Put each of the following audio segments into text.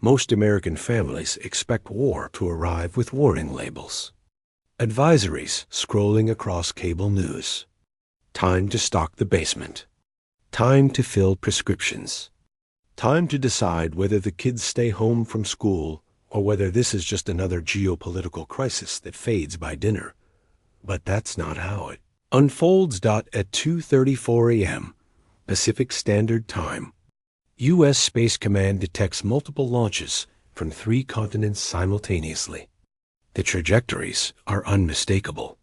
Most American families expect war to arrive with warning labels. Advisories scrolling across cable news. Time to stock the basement. Time to fill prescriptions. Time to decide whether the kids stay home from school or whether this is just another geopolitical crisis that fades by dinner. But that's not how it unfolds. At 2:34 a.m. Pacific Standard Time, U.S. Space Command detects multiple launches from 3 continents simultaneously. The trajectories are unmistakable.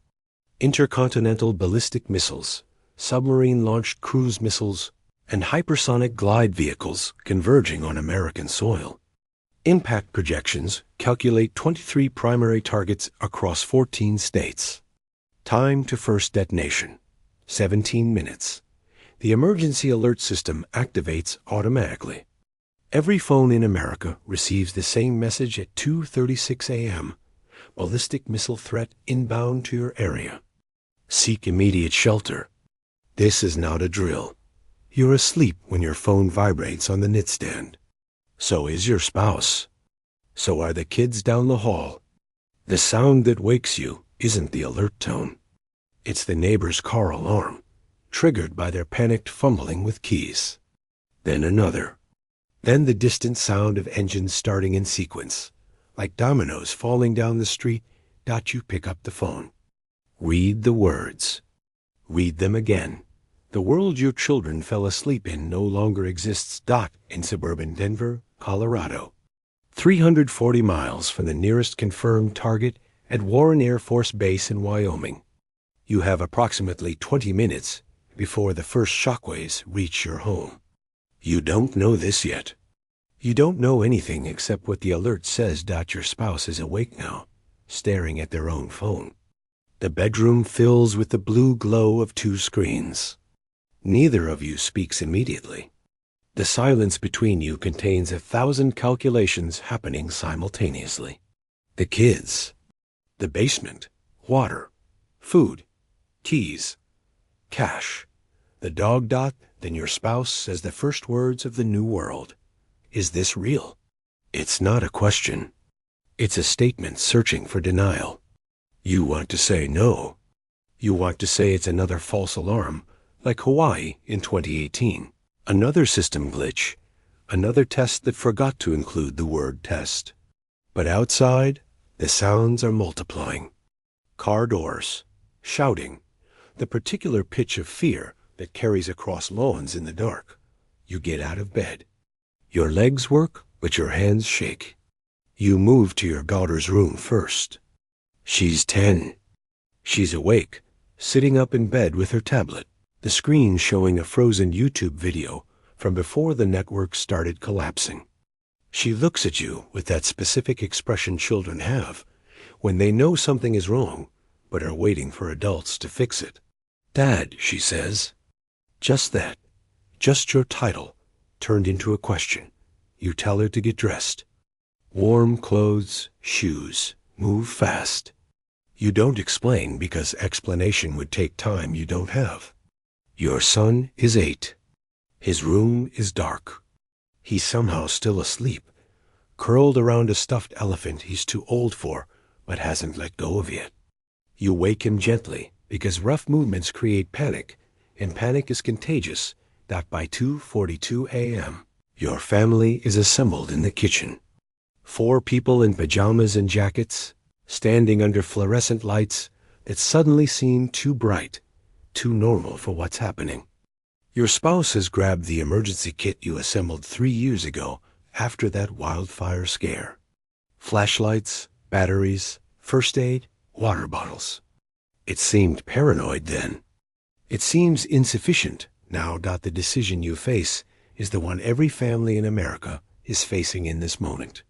Intercontinental ballistic missiles, submarine-launched cruise missiles, and hypersonic glide vehicles converging on American soil. Impact projections calculate 23 primary targets across 14 states. Time to first detonation, 17 minutes. The emergency alert system activates automatically. Every phone in America receives the same message at 2:36 a.m. Ballistic missile threat inbound to your area. Seek immediate shelter. This is not a drill. You're asleep when your phone vibrates on the nightstand. So is your spouse. So are the kids down the hall. The sound that wakes you isn't the alert tone. It's the neighbor's car alarm, triggered by their panicked fumbling with keys. Then another. Then the distant sound of engines starting in sequence. Like dominoes falling down the street. You pick up the phone. Read the words. Read them again. The world your children fell asleep in no longer exists. In suburban Denver, Colorado. 340 miles from the nearest confirmed target at Warren Air Force Base in Wyoming. You have approximately 20 minutes before the first shockwaves reach your home. You don't know this yet. You don't know anything except what the alert says. Your spouse is awake now, staring at their own phone. The bedroom fills with the blue glow of 2 screens. Neither of you speaks immediately. The silence between you contains 1,000 calculations happening simultaneously. The kids, the basement, water, food, keys, cash, the dog. Then your spouse says the first words of the new world. Is this real? It's not a question. It's a statement searching for denial. You want to say no. You want to say it's another false alarm, like Hawaii in 2018. Another system glitch. Another test that forgot to include the word test. But outside, the sounds are multiplying. Car doors, shouting, the particular pitch of fear that carries across lawns in the dark. You get out of bed. Your legs work, but your hands shake. You move to your daughter's room first. She's 10. She's awake, sitting up in bed with her tablet, the screen showing a frozen YouTube video from before the network started collapsing. She looks at you with that specific expression children have when they know something is wrong, but are waiting for adults to fix it. Dad, she says. Just that. Just your title turned into a question. You tell her to get dressed. Warm clothes, shoes, move fast. You don't explain because explanation would take time you don't have. Your son is 8. His room is dark. He's somehow still asleep, curled around a stuffed elephant he's too old for, but hasn't let go of yet. You wake him gently because rough movements create panic, and panic is contagious. By 2:42 a.m., your family is assembled in the kitchen. 4 people in pajamas and jackets, standing under fluorescent lights that suddenly seem too bright, too normal for what's happening. Your spouse has grabbed the emergency kit you assembled 3 years ago after that wildfire scare. Flashlights, batteries, first aid, water bottles. It seemed paranoid then. It seems insufficient now. The decision you face is the one every family in America is facing in this moment.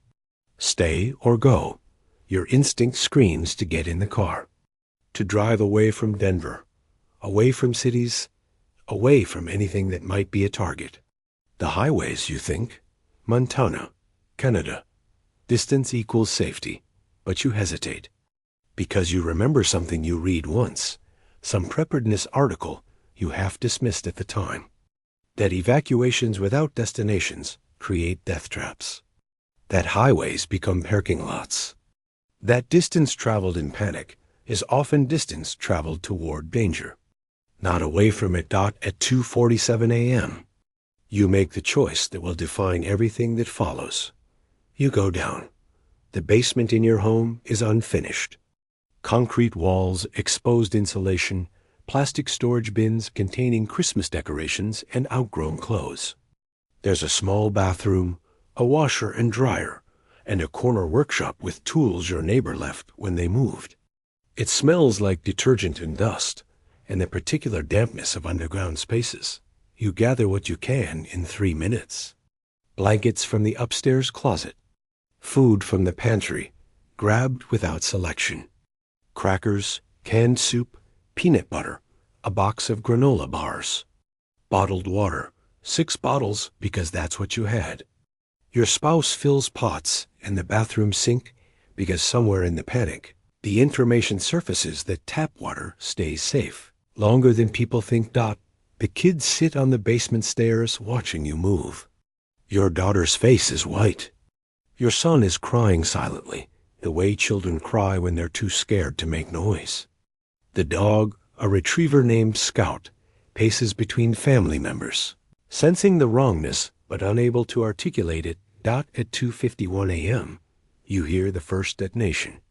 Stay or go. Your instinct screams to get in the car, to drive away from Denver, away from cities, away from anything that might be a target. The highways, you think. Montana, Canada. Distance equals safety, but you hesitate. Because you remember something you read once, some preparedness article you half dismissed at the time. That evacuations without destinations create death traps. that highways become parking lots. That distance traveled in panic is often distance traveled toward danger, not away from it. At 2:47 a.m., you make the choice that will define everything that follows. You go down. The basement in your home is unfinished. Concrete walls, exposed insulation, plastic storage bins containing Christmas decorations and outgrown clothes. There's a small bathroom, a washer and dryer, and a corner workshop with tools your neighbor left when they moved. It smells like detergent and dust, and the particular dampness of underground spaces. You gather what you can in 3 minutes. Blankets from the upstairs closet. Food from the pantry, grabbed without selection. Crackers, canned soup, peanut butter, a box of granola bars. Bottled water, 6 bottles because that's what you had. Your spouse fills pots in the bathroom sink because somewhere in the panic, the information surfaces that tap water stays safe longer than people think. The kids sit on the basement stairs watching you move. Your daughter's face is white. Your son is crying silently, the way children cry when they're too scared to make noise. The dog, a retriever named Scout, paces between family members, sensing the wrongness but unable to articulate it. At 2:51 a.m., you hear the first detonation.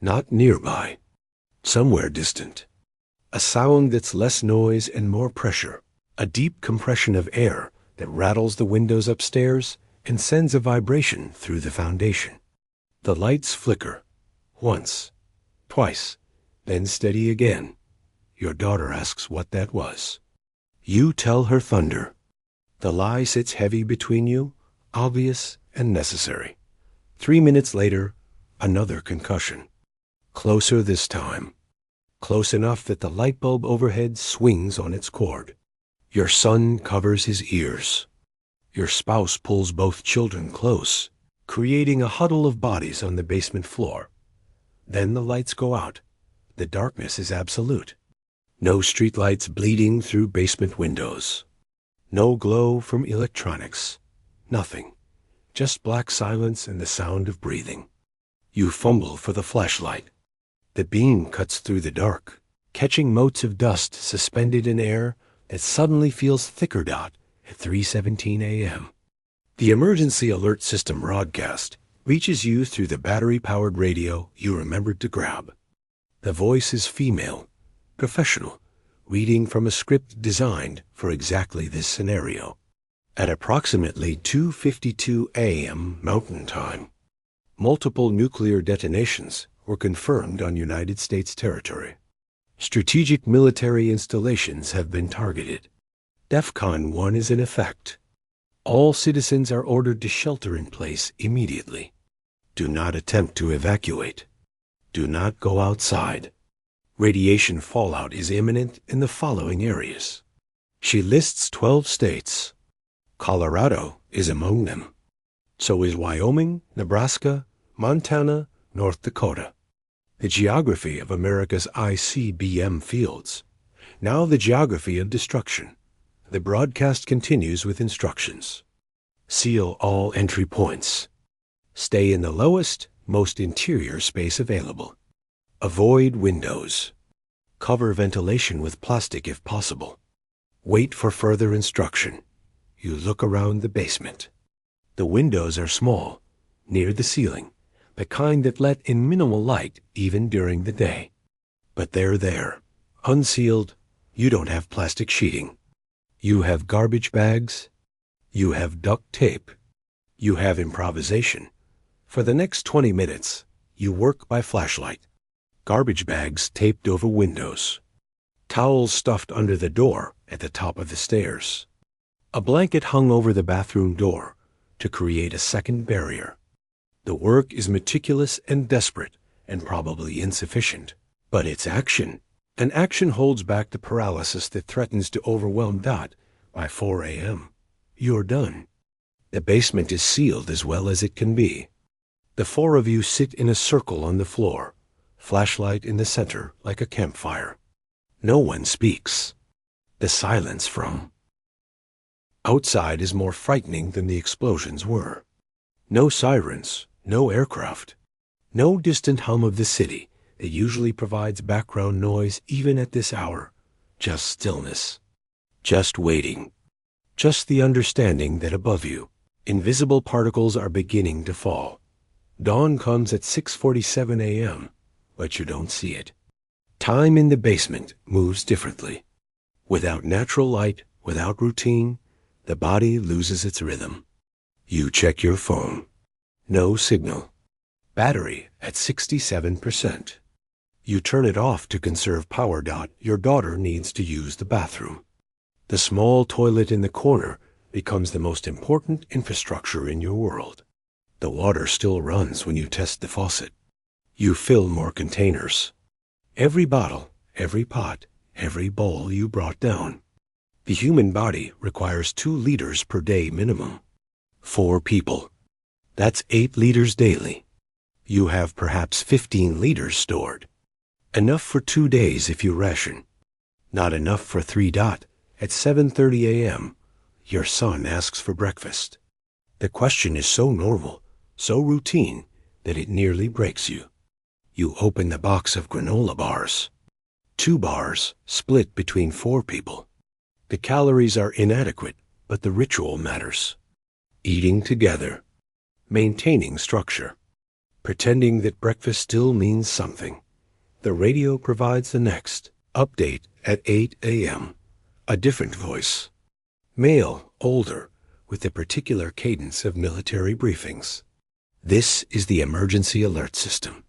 Not nearby, somewhere distant. A sound that's less noise and more pressure, a deep compression of air that rattles the windows upstairs and sends a vibration through the foundation. The lights flicker, once, twice, then steady again. Your daughter asks what that was. You tell her thunder. The lie sits heavy between you, obvious and necessary. 3 minutes later, another concussion. Closer this time. Close enough that the light bulb overhead swings on its cord. Your son covers his ears. Your spouse pulls both children close, creating a huddle of bodies on the basement floor. Then the lights go out. The darkness is absolute. No streetlights bleeding through basement windows. No glow from electronics. Nothing. Just black silence and the sound of breathing. You fumble for the flashlight. The beam cuts through the dark, catching motes of dust suspended in air that suddenly feels thicker. At 3:17 a.m. The emergency alert system broadcast reaches you through the battery-powered radio you remembered to grab. The voice is female, professional, reading from a script designed for exactly this scenario. At approximately 2:52 a.m. Mountain Time, multiple nuclear detonations were confirmed on United States territory. Strategic military installations have been targeted. DEFCON 1 is in effect. All citizens are ordered to shelter in place immediately. Do not attempt to evacuate. Do not go outside. Radiation fallout is imminent in the following areas. She lists 12 states. Colorado is among them. So is Wyoming, Nebraska, Montana, North Dakota. The geography of America's ICBM fields. Now the geography of destruction. The broadcast continues with instructions. Seal all entry points. Stay in the lowest, most interior space available. Avoid windows. Cover ventilation with plastic if possible. Wait for further instruction. You look around the basement. The windows are small, near the ceiling, the kind that let in minimal light even during the day. But they're there, unsealed. You don't have plastic sheeting. You have garbage bags. You have duct tape. You have improvisation. For the next 20 minutes, you work by flashlight. Garbage bags taped over windows. Towels stuffed under the door at the top of the stairs. A blanket hung over the bathroom door to create a second barrier. The work is meticulous and desperate and probably insufficient. But it's action. And action holds back the paralysis that threatens to overwhelm Dot by 4 a.m. You're done. The basement is sealed as well as it can be. The 4 of you sit in a circle on the floor, flashlight in the center like a campfire. No one speaks. The silence from outside is more frightening than the explosions were. No sirens, no aircraft, no distant hum of the city that usually provides background noise even at this hour. Just stillness. Just waiting. Just the understanding that above you, invisible particles are beginning to fall. Dawn comes at 6:47 a.m., but you don't see it. Time in the basement moves differently. Without natural light, without routine, the body loses its rhythm. You check your phone. No signal. Battery at 67%. You turn it off to conserve power. Your daughter needs to use the bathroom. The small toilet in the corner becomes the most important infrastructure in your world. The water still runs when you test the faucet. You fill more containers. Every bottle, every pot, every bowl you brought down. The human body requires 2 liters per day minimum. 4 people. That's 8 liters daily. You have perhaps 15 liters stored. Enough for 2 days if you ration. Not enough for 3. At 7:30 a.m., your son asks for breakfast. The question is so normal, so routine, that it nearly breaks you. You open the box of granola bars. 2 bars split between 4 people. The calories are inadequate, but the ritual matters. Eating together. Maintaining structure. Pretending that breakfast still means something. The radio provides the next update at 8 a.m. A different voice. Male, older, with the particular cadence of military briefings. This is the emergency alert system.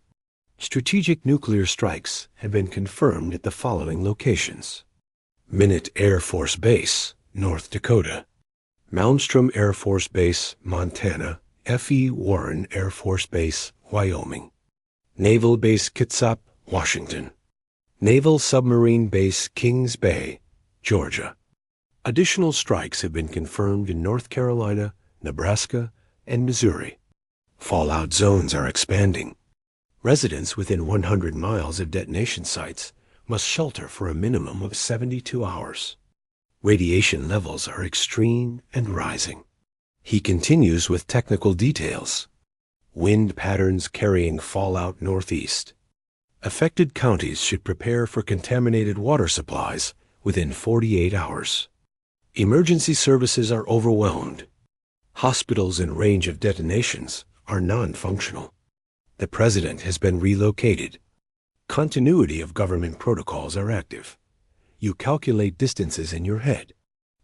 Strategic nuclear strikes have been confirmed at the following locations: Minute Air Force Base, North Dakota; Malmstrom Air Force Base, Montana; F.E. Warren Air Force Base, Wyoming; Naval Base Kitsap, Washington; Naval Submarine Base Kings Bay, Georgia. Additional strikes have been confirmed in North Carolina, Nebraska, and Missouri. Fallout zones are expanding. Residents within 100 miles of detonation sites must shelter for a minimum of 72 hours. Radiation levels are extreme and rising. He continues with technical details. Wind patterns carrying fallout northeast. Affected counties should prepare for contaminated water supplies within 48 hours. Emergency services are overwhelmed. Hospitals in range of detonations are non-functional. The president has been relocated. Continuity of government protocols are active. You calculate distances in your head.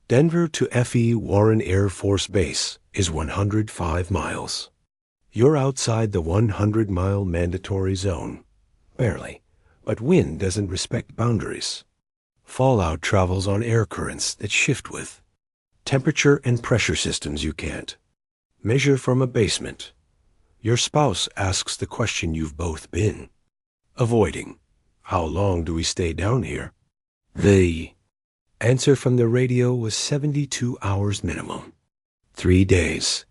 Denver to F.E. Warren Air Force Base is 105 miles. You're outside the 100-mile mandatory zone. Barely, but wind doesn't respect boundaries. Fallout travels on air currents that shift with. Temperature and pressure systems you can't measure from a basement. Your spouse asks the question you've both been avoiding. How long do we stay down here? The answer from the radio was 72 hours minimum. 3 days.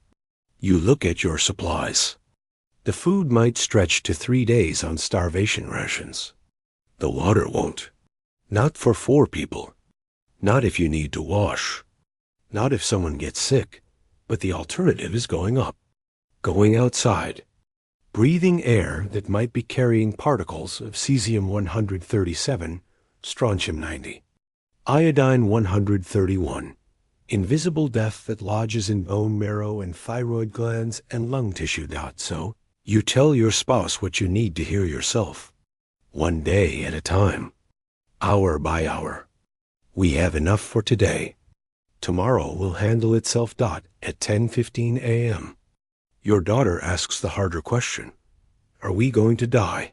You look at your supplies. The food might stretch to 3 days on starvation rations. The water won't. Not for 4 people. Not if you need to wash. Not if someone gets sick. But the alternative is going up. Going outside. Breathing air that might be carrying particles of cesium-137, strontium-90, iodine-131, invisible death that lodges in bone marrow and thyroid glands and lung tissue. So, you tell your spouse what you need to hear yourself. 1 day at a time. Hour by hour. We have enough for today. Tomorrow will handle itself. At 10:15 a.m. Your daughter asks the harder question. Are we going to die?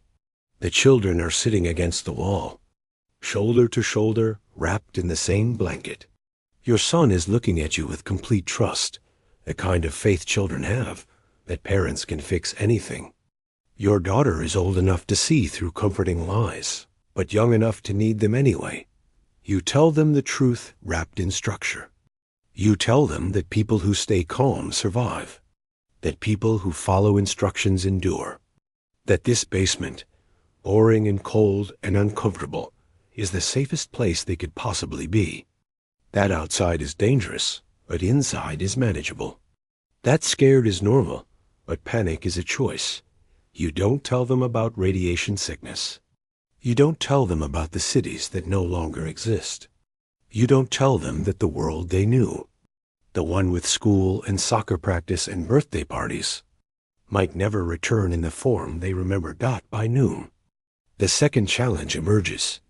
The children are sitting against the wall, shoulder to shoulder, wrapped in the same blanket. Your son is looking at you with complete trust, the kind of faith children have, that parents can fix anything. Your daughter is old enough to see through comforting lies, but young enough to need them anyway. You tell them the truth wrapped in structure. You tell them that people who stay calm survive, that people who follow instructions endure, that this basement, boring and cold and uncomfortable, is the safest place they could possibly be. That outside is dangerous, but inside is manageable. That scared is normal, But panic is a choice. You don't tell them about radiation sickness. You don't tell them about the cities that no longer exist. You don't tell them that the world they knew, the one with school and soccer practice and birthday parties, might never return in the form they remember. By noon, the second challenge emerges.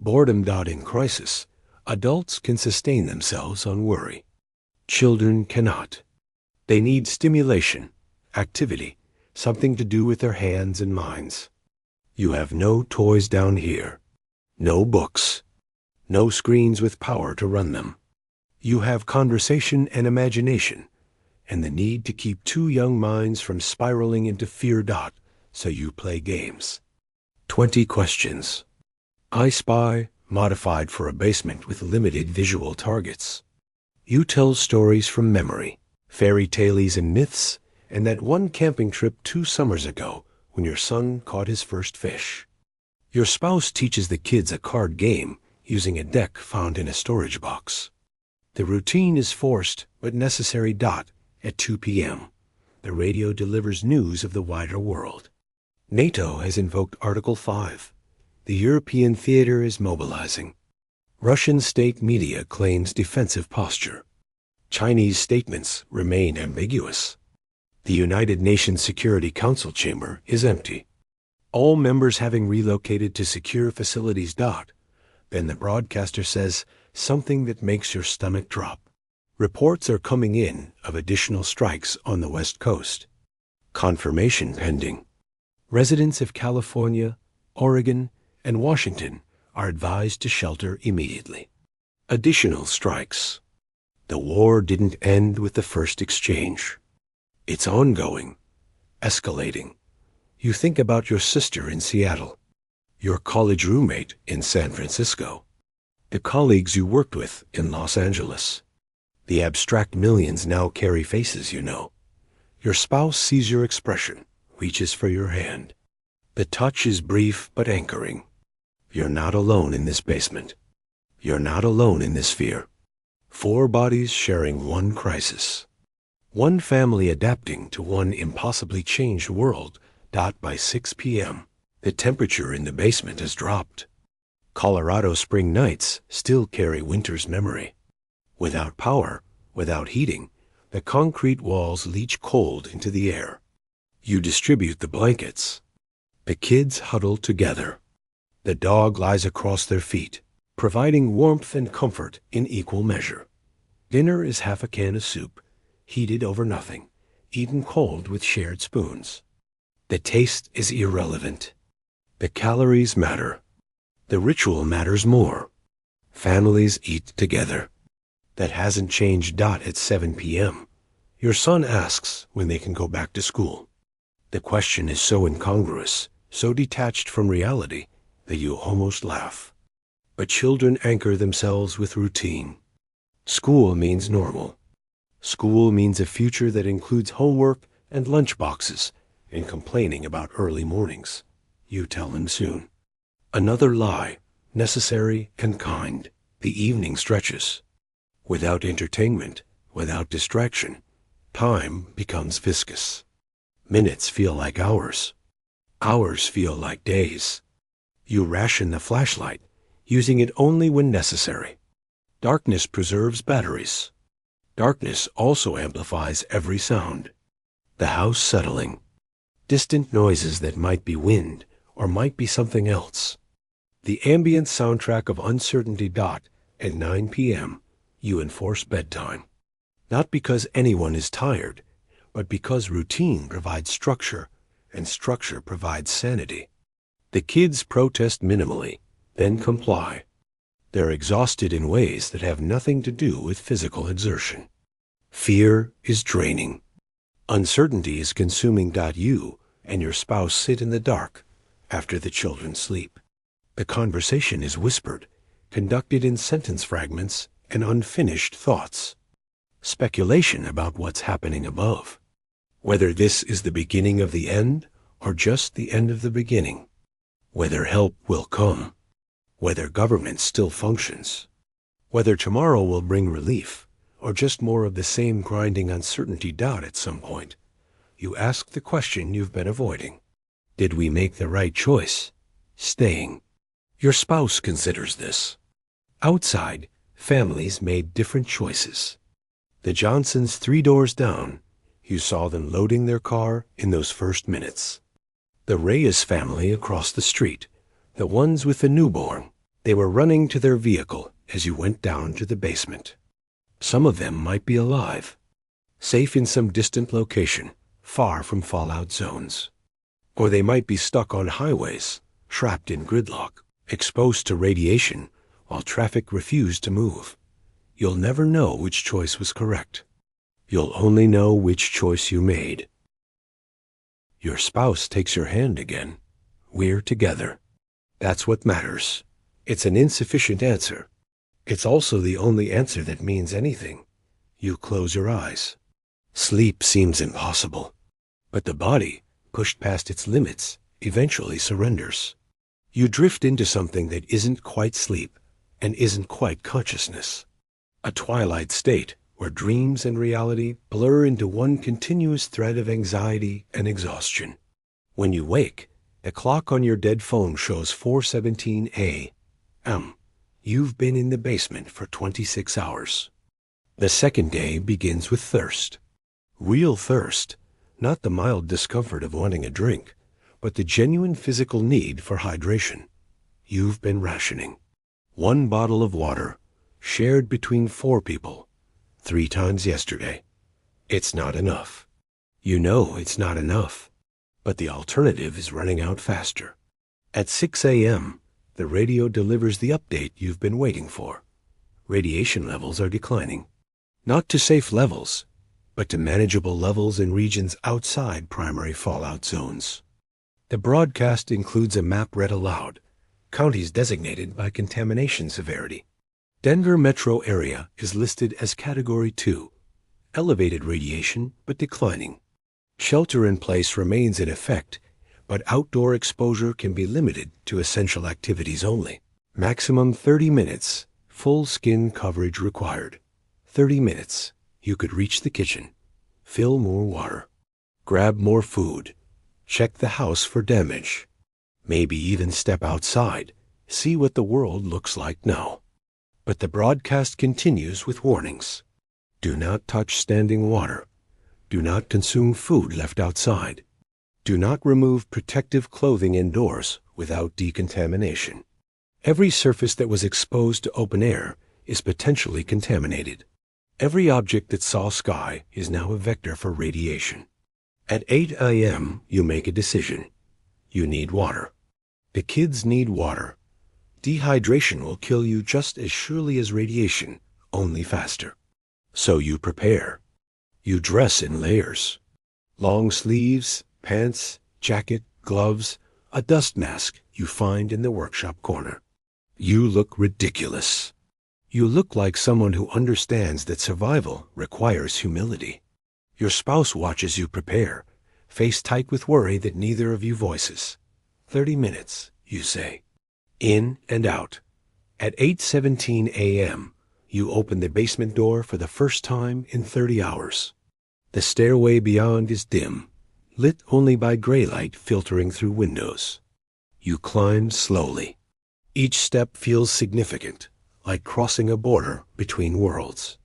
Boredom. In crisis, adults can sustain themselves on worry. Children cannot. They need stimulation, activity, something to do with their hands and minds. You have no toys down here, no books, no screens with power to run them. You have conversation and imagination, and the need to keep two young minds from spiraling into fear. So you play games. 20 questions. I Spy, modified for a basement with limited visual targets. You tell stories from memory, fairy tales and myths, and that one camping trip 2 summers ago when your son caught his first fish. Your spouse teaches the kids a card game using a deck found in a storage box. The routine is forced but necessary. At 2 p.m., the radio delivers news of the wider world. NATO has invoked Article 5. The European theater is mobilizing. Russian state media claims defensive posture. Chinese statements remain ambiguous. The United Nations Security Council chamber is empty. All members having relocated to secure facilities. Then the broadcaster says something that makes your stomach drop. Reports are coming in of additional strikes on the West Coast. Confirmation pending. Residents of California, Oregon, and Washington are advised to shelter immediately. Additional strikes. The war didn't end with the first exchange. It's ongoing, escalating. You think about your sister in Seattle, your college roommate in San Francisco, the colleagues you worked with in Los Angeles. The abstract millions now carry faces you know. Your spouse sees your expression, reaches for your hand. The touch is brief but anchoring. You're not alone in this basement. You're not alone in this fear. 4 bodies sharing one crisis. One family adapting to one impossibly changed world. By 6 p.m., the temperature in the basement has dropped. Colorado spring nights still carry winter's memory. Without power, without heating, the concrete walls leach cold into the air. You distribute the blankets. The kids huddle together. The dog lies across their feet, providing warmth and comfort in equal measure. Dinner is half a can of soup, heated over nothing, eaten cold with shared spoons. The taste is irrelevant. The calories matter. The ritual matters more. Families eat together. That hasn't changed. At 7 p.m., your son asks when they can go back to school. The question is so incongruous, so detached from reality, that you almost laugh. But children anchor themselves with routine. School means normal. School means a future that includes homework and lunch boxes and complaining about early mornings. You tell him soon. Another lie, necessary and kind. The evening stretches. Without entertainment, without distraction, time becomes viscous. Minutes feel like hours. Hours feel like days. You ration the flashlight, using it only when necessary. Darkness preserves batteries. Darkness also amplifies every sound. The house settling. Distant noises that might be wind or might be something else. The ambient soundtrack of uncertainty. At 9 p.m., you enforce bedtime. Not because anyone is tired, but because routine provides structure, and structure provides sanity. The kids protest minimally, then comply. They're exhausted in ways that have nothing to do with physical exertion. Fear is draining. Uncertainty is consuming. You and your spouse sit in the dark after the children sleep. The conversation is whispered, conducted in sentence fragments and unfinished thoughts. Speculation about what's happening above. Whether this is the beginning of the end or just the end of the beginning. Whether help will come. Whether government still functions. Whether tomorrow will bring relief or just more of the same grinding uncertainty. At some point, you ask the question you've been avoiding. Did we make the right choice? Staying. Your spouse considers this. Outside, families made different choices. The Johnsons 3 doors down, you saw them loading their car in those first minutes. The Reyes family across the street, the ones with the newborn, they were running to their vehicle as you went down to the basement. Some of them might be alive, safe in some distant location, far from fallout zones. Or they might be stuck on highways, trapped in gridlock, exposed to radiation while traffic refused to move. You'll never know which choice was correct. You'll only know which choice you made. Your spouse takes your hand again. We're together. That's what matters. It's an insufficient answer. It's also the only answer that means anything. You close your eyes. Sleep seems impossible, but the body, pushed past its limits, eventually surrenders. You drift into something that isn't quite sleep and isn't quite consciousness. A twilight state where dreams and reality blur into one continuous thread of anxiety and exhaustion. When you wake, the clock on your dead phone shows 4:17 a.m. You've been in the basement for 26 hours. The second day begins with thirst. Real thirst, not the mild discomfort of wanting a drink, but the genuine physical need for hydration. You've been rationing. 1 bottle of water, shared between 4 people, 3 times yesterday. It's not enough. You know it's not enough, but the alternative is running out faster. At 6 a.m., the radio delivers the update you've been waiting for. Radiation levels are declining. Not to safe levels, but to manageable levels in regions outside primary fallout zones. The broadcast includes a map read aloud, counties designated by contamination severity. Denver metro area is listed as Category 2, elevated radiation but declining. Shelter in place remains in effect, but outdoor exposure can be limited to essential activities only. Maximum 30 minutes, full skin coverage required. 30 minutes, you could reach the kitchen, fill more water, grab more food, check the house for damage, maybe even step outside, see what the world looks like now. But the broadcast continues with warnings. Do not touch standing water. Do not consume food left outside. Do not remove protective clothing indoors without decontamination. Every surface that was exposed to open air is potentially contaminated. Every object that saw sky is now a vector for radiation. At 8 a.m., you make a decision. You need water. The kids need water. Dehydration will kill you just as surely as radiation, only faster. So you prepare. You dress in layers. Long sleeves, pants, jacket, gloves, a dust mask you find in the workshop corner. You look ridiculous. You look like someone who understands that survival requires humility. Your spouse watches you prepare, face tight with worry that neither of you voices. 30 minutes, you say. In and out. At 8:17 a.m., you open the basement door for the first time in 30 hours. The stairway beyond is dim, lit only by gray light filtering through windows. You climb slowly. Each step feels significant, like crossing a border between worlds.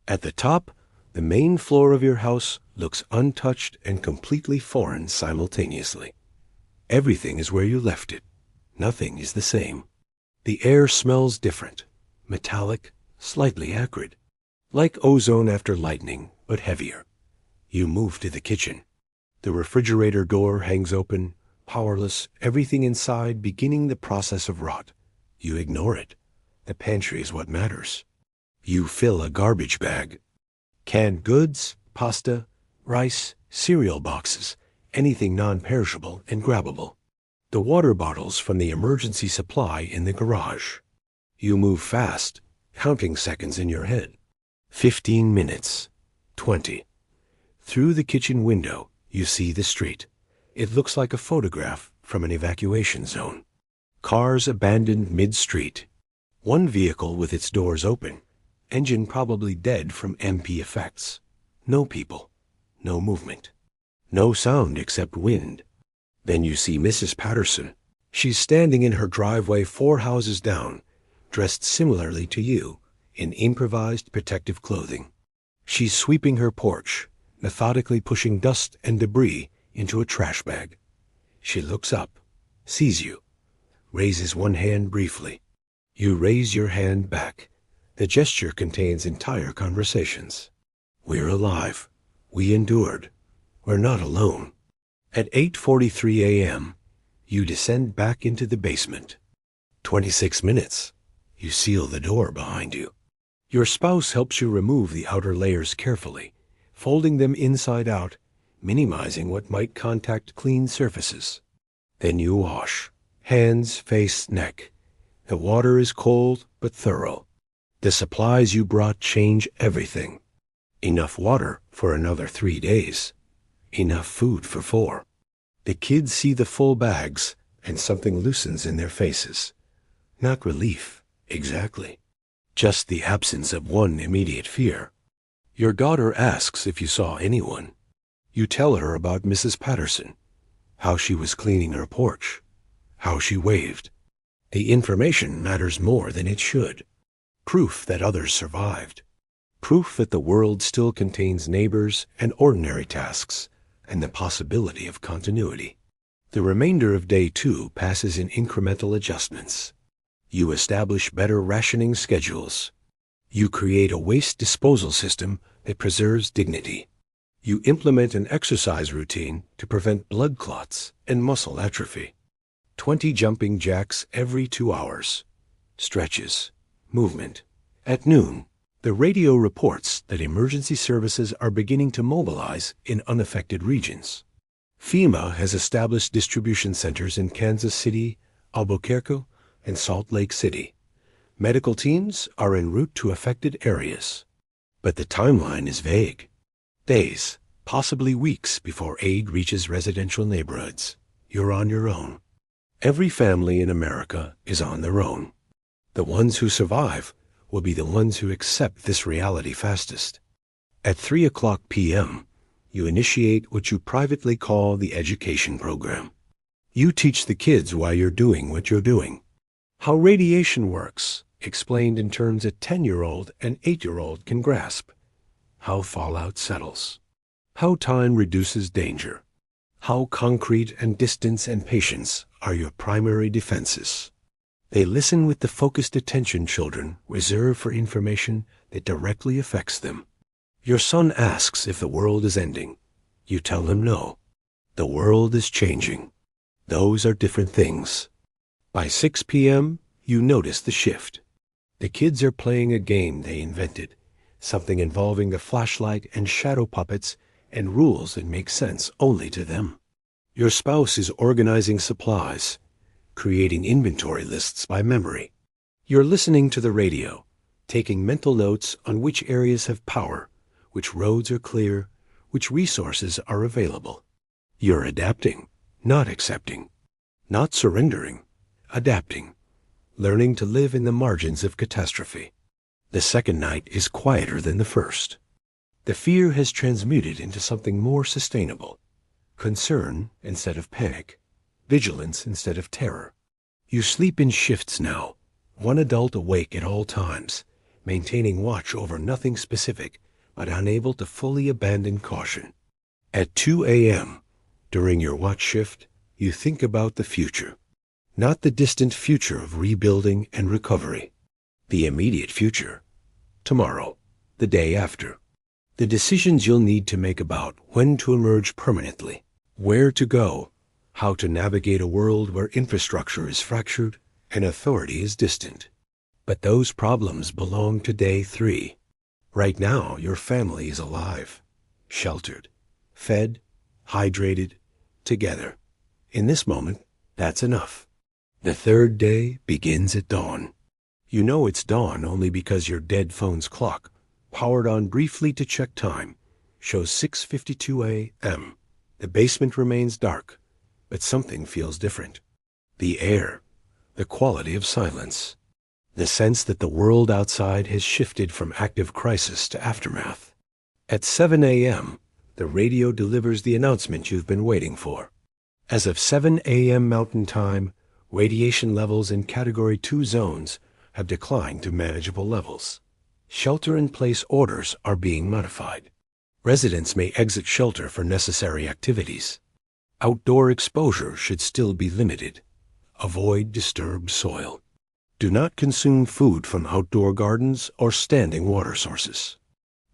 At the top, the main floor of your house looks untouched and completely foreign simultaneously. Everything is where you left it. Nothing is the same. The air smells different, metallic, slightly acrid, like ozone after lightning, but heavier. You move to the kitchen. The refrigerator door hangs open, powerless, everything inside beginning the process of rot. You ignore it. The pantry is what matters. You fill a garbage bag. Canned goods, pasta, rice, cereal boxes, anything non-perishable and grabbable. The water bottles from the emergency supply in the garage. You move fast, counting seconds in your head. 15 minutes. 20. Through the kitchen window, you see the street. It looks like a photograph from an evacuation zone. Cars abandoned mid-street. One vehicle with its doors open. Engine probably dead from MP effects. No people. No movement. No sound except wind. Then you see Mrs. Patterson. She's standing in her driveway 4 houses down, dressed similarly to you, in improvised protective clothing. She's sweeping her porch, methodically pushing dust and debris into a trash bag. She looks up, sees you, raises one hand briefly. You raise your hand back. The gesture contains entire conversations. We're alive. We endured. We're not alone. At 8:43 a.m., you descend back into the basement. 26 minutes. You seal the door behind you. Your spouse helps you remove the outer layers carefully, folding them inside out, minimizing what might contact clean surfaces. Then you wash. Hands, face, neck. The water is cold but thorough. The supplies you brought change everything. Enough water for another 3 days. Enough food for 4. The kids see the full bags, and something loosens in their faces. Not relief, exactly. Just the absence of one immediate fear. Your daughter asks if you saw anyone. You tell her about Mrs. Patterson, how she was cleaning her porch, how she waved. The information matters more than it should. Proof that others survived. Proof that the world still contains neighbors and ordinary tasks, and the possibility of continuity. The remainder of day 2 passes in incremental adjustments. You establish better rationing schedules. You create a waste disposal system that preserves dignity. You implement an exercise routine to prevent blood clots and muscle atrophy. 20 jumping jacks every 2 hours. Stretches. Movement. At noon, the radio reports that emergency services are beginning to mobilize in unaffected regions. FEMA has established distribution centers in Kansas City, Albuquerque, and Salt Lake City. Medical teams are en route to affected areas. But the timeline is vague. Days, possibly weeks before aid reaches residential neighborhoods. You're on your own. Every family in America is on their own. The ones who survive will be the ones who accept this reality fastest. At 3:00 p.m., you initiate what you privately call the education program. You teach the kids why you're doing what you're doing. How radiation works, explained in terms a 10-year-old and 8-year-old can grasp. How fallout settles. How time reduces danger. How concrete and distance and patience are your primary defenses. They listen with the focused attention children reserve for information that directly affects them. Your son asks if the world is ending. You tell him no. The world is changing. Those are different things. By 6 p.m., you notice the shift. The kids are playing a game they invented, something involving the flashlight and shadow puppets and rules that make sense only to them. Your spouse is organizing supplies, creating inventory lists by memory. You're listening to the radio, taking mental notes on which areas have power, which roads are clear, which resources are available. You're adapting, not accepting, not surrendering, adapting, learning to live in the margins of catastrophe. The second night is quieter than the first. The fear has transmuted into something more sustainable. Concern instead of panic. Vigilance instead of terror. You sleep in shifts now, one adult awake at all times, maintaining watch over nothing specific, but unable to fully abandon caution. At 2 a.m., during your watch shift, you think about the future. Not the distant future of rebuilding and recovery. The immediate future. Tomorrow. The day after. The decisions you'll need to make about when to emerge permanently, where to go, how to navigate a world where infrastructure is fractured and authority is distant. But those problems belong to day 3. Right now, your family is alive, sheltered, fed, hydrated, together. In this moment, that's enough. The third day begins at dawn. You know it's dawn only because your dead phone's clock, powered on briefly to check time, shows 6:52 a.m. The basement remains dark, but something feels different. The air, the quality of silence, the sense that the world outside has shifted from active crisis to aftermath. At 7 a.m., The radio delivers the announcement you've been waiting for. As of 7 a.m. Mountain Time, radiation levels in Category 2 zones have declined to manageable levels. Shelter-in-place orders are being modified. Residents may exit shelter for necessary activities. Outdoor exposure should still be limited. Avoid disturbed soil. Do not consume food from outdoor gardens or standing water sources.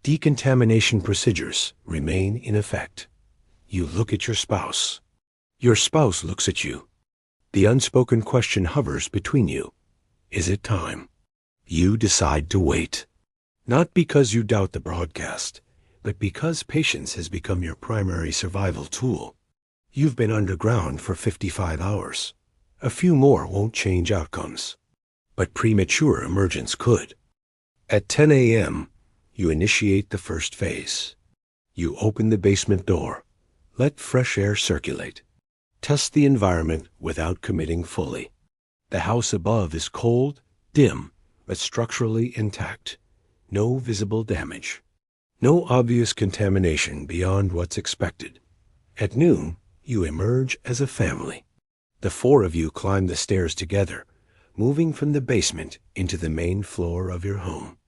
Decontamination procedures remain in effect. You look at your spouse. Your spouse looks at you. The unspoken question hovers between you. Is it time? You decide to wait. Not because you doubt the broadcast, but because patience has become your primary survival tool. You've been underground for 55 hours. A few more won't change outcomes, but premature emergence could. At 10 a.m., you initiate the first phase. You open the basement door. Let fresh air circulate. Test the environment without committing fully. The house above is cold, dim, but structurally intact. No visible damage. No obvious contamination beyond what's expected. At noon, you emerge as a family. The four of you climb the stairs together, moving from the basement into the main floor of your home.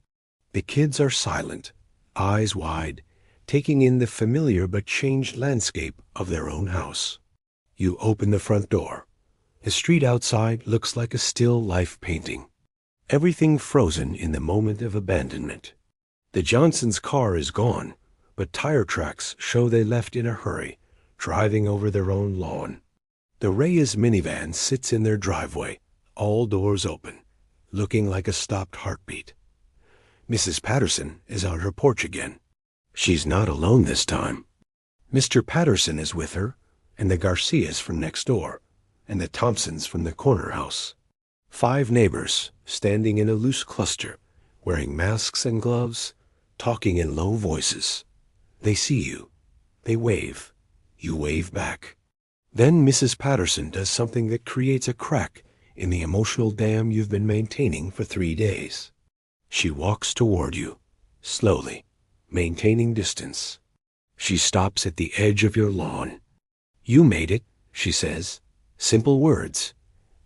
The kids are silent, eyes wide, taking in the familiar but changed landscape of their own house. You open the front door. The street outside looks like a still life painting. Everything frozen in the moment of abandonment. The Johnsons' car is gone, but tire tracks show they left in a hurry, driving over their own lawn. The Reyes minivan sits in their driveway, all doors open, looking like a stopped heartbeat. Mrs. Patterson is on her porch again. She's not alone this time. Mr. Patterson is with her, and the Garcias from next door, and the Thompsons from the corner house. 5 neighbors standing in a loose cluster, wearing masks and gloves, talking in low voices. They see you. They wave. You wave back. Then Mrs. Patterson does something that creates a crack in the emotional dam you've been maintaining for 3 days. She walks toward you, slowly, maintaining distance. She stops at the edge of your lawn. You made it, she says. Simple words.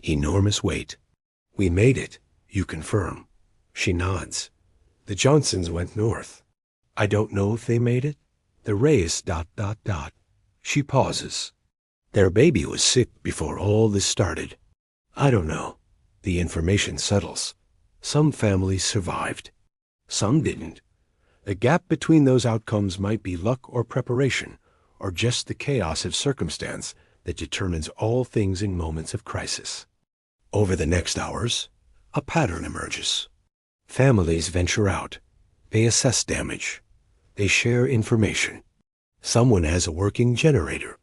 Enormous weight. We made it, you confirm. She nods. The Johnsons went north. I don't know if they made it. The Reyes ... She pauses. Their baby was sick before all this started. I don't know. The information settles. Some families survived. Some didn't. The gap between those outcomes might be luck or preparation, or just the chaos of circumstance that determines all things in moments of crisis. Over the next hours, a pattern emerges. Families venture out. They assess damage. They share information. Someone has a working generator.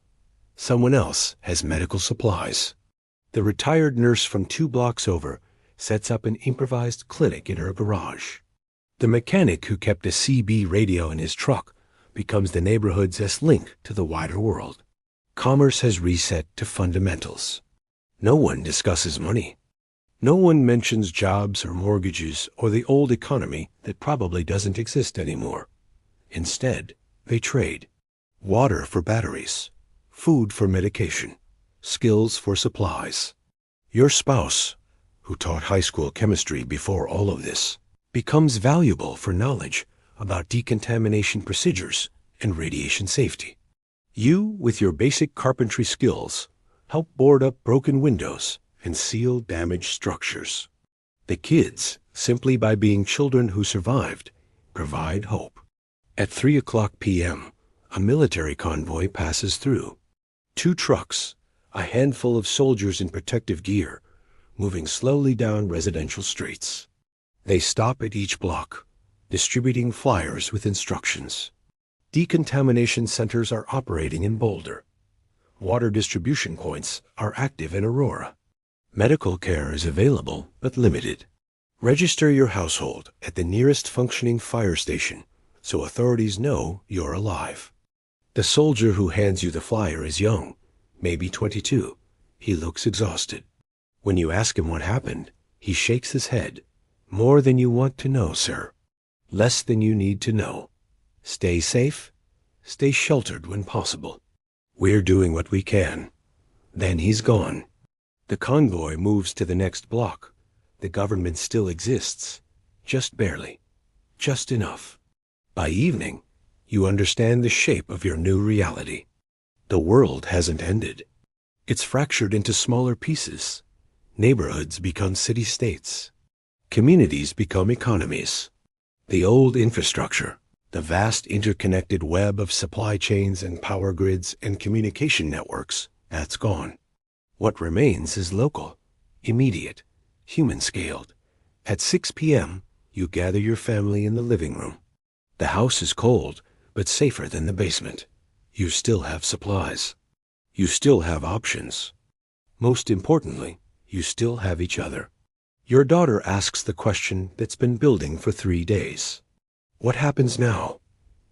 Someone else has medical supplies. The retired nurse from 2 blocks over sets up an improvised clinic in her garage. The mechanic who kept a CB radio in his truck becomes the neighborhood's link to the wider world. Commerce has reset to fundamentals. No one discusses money. No one mentions jobs or mortgages or the old economy that probably doesn't exist anymore. Instead, they trade. Water for batteries, food for medication, skills for supplies. Your spouse, who taught high school chemistry before all of this, becomes valuable for knowledge about decontamination procedures and radiation safety. You, with your basic carpentry skills, help board up broken windows and seal damaged structures. The kids, simply by being children who survived, provide hope. At 3:00 p.m., a military convoy passes through. 2 trucks, a handful of soldiers in protective gear, moving slowly down residential streets. They stop at each block, distributing flyers with instructions. Decontamination centers are operating in Boulder. Water distribution points are active in Aurora. Medical care is available but limited. Register your household at the nearest functioning fire station so authorities know you're alive. The soldier who hands you the flyer is young, maybe 22. He looks exhausted. When you ask him what happened, he shakes his head. More than you want to know, sir. Less than you need to know. Stay safe. Stay sheltered when possible. We're doing what we can. Then he's gone. The convoy moves to the next block. The government still exists. Just barely. Just enough. By evening, you understand the shape of your new reality. The world hasn't ended. It's fractured into smaller pieces. Neighborhoods become city-states. Communities become economies. The old infrastructure, the vast interconnected web of supply chains and power grids and communication networks, that's gone. What remains is local, immediate, human-scaled. At 6 p.m., you gather your family in the living room. The house is cold, but safer than the basement. You still have supplies. You still have options. Most importantly, you still have each other. Your daughter asks the question that's been building for 3 days. What happens now?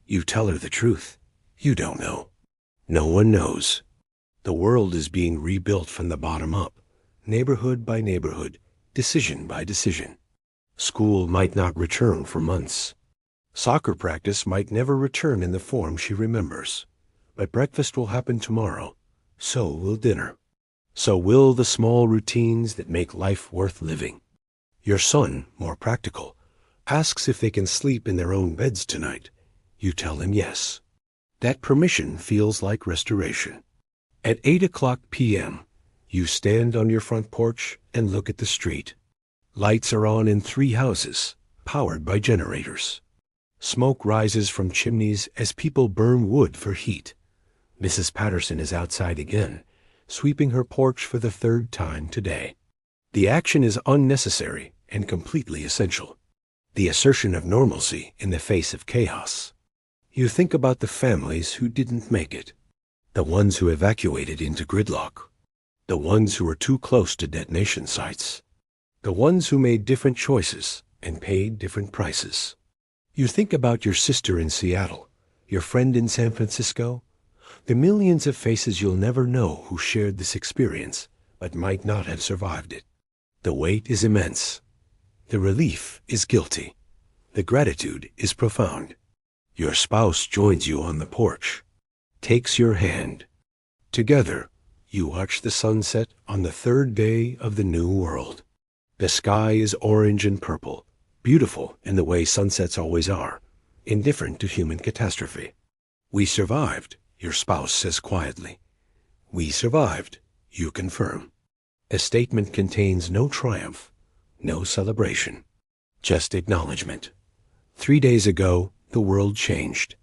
You tell her the truth. You don't know. No one knows. The world is being rebuilt from the bottom up, neighborhood by neighborhood, decision by decision. School might not return for months. Soccer practice might never return in the form she remembers. But breakfast will happen tomorrow. So will dinner. So will the small routines that make life worth living. Your son, more practical, asks if they can sleep in their own beds tonight. You tell him yes. That permission feels like restoration. At 8 p.m., you stand on your front porch and look at the street. Lights are on in 3 houses, powered by generators. Smoke rises from chimneys as people burn wood for heat. Mrs. Patterson is outside again, sweeping her porch for the 3rd time today. The action is unnecessary and completely essential. The assertion of normalcy in the face of chaos. You think about the families who didn't make it. The ones who evacuated into gridlock. The ones who were too close to detonation sites. The ones who made different choices and paid different prices. You think about your sister in Seattle, your friend in San Francisco, the millions of faces you'll never know who shared this experience but might not have survived it. The weight is immense. The relief is guilty. The gratitude is profound. Your spouse joins you on the porch, takes your hand. Together, you watch the sunset on the 3rd day of the new world. The sky is orange and purple, beautiful in the way sunsets always are, indifferent to human catastrophe. We survived, your spouse says quietly. We survived, you confirm. A statement contains no triumph, no celebration, just acknowledgement. 3 days ago, the world changed.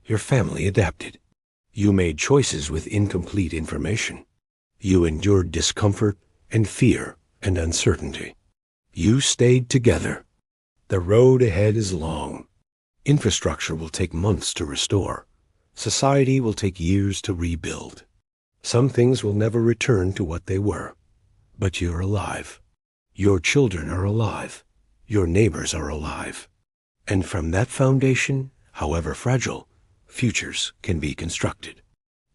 Your family adapted. You made choices with incomplete information. You endured discomfort and fear and uncertainty. You stayed together. The road ahead is long. Infrastructure will take months to restore. Society will take years to rebuild. Some things will never return to what they were. But you're alive. Your children are alive. Your neighbors are alive. And from that foundation, however fragile, futures can be constructed.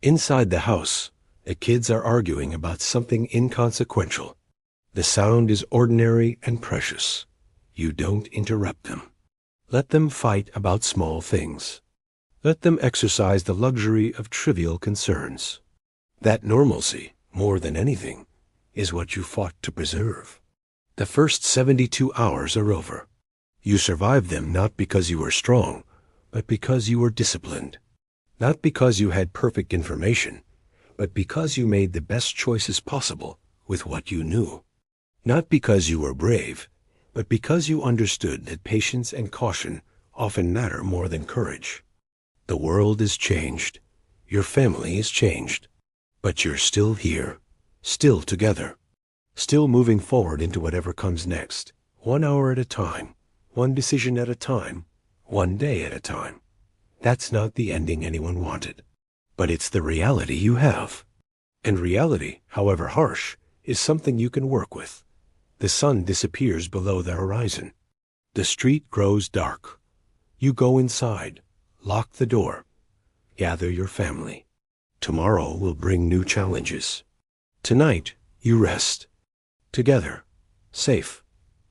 Inside the house, the kids are arguing about something inconsequential. The sound is ordinary and precious. You don't interrupt them. Let them fight about small things. Let them exercise the luxury of trivial concerns. That normalcy, more than anything, is what you fought to preserve. The first 72 hours are over. You survived them not because you were strong, but because you were disciplined. Not because you had perfect information, but because you made the best choices possible with what you knew. Not because you were brave, but because you understood that patience and caution often matter more than courage. The world is changed. Your family is changed. But you're still here, still together, still moving forward into whatever comes next, 1 hour at a time, one decision at a time, one day at a time. That's not the ending anyone wanted, but it's the reality you have. And reality, however harsh, is something you can work with. The sun disappears below the horizon. The street grows dark. You go inside, lock the door, gather your family. Tomorrow will bring new challenges. Tonight, you rest. Together, safe,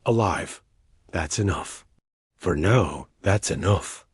alive. That's enough. For now, that's enough.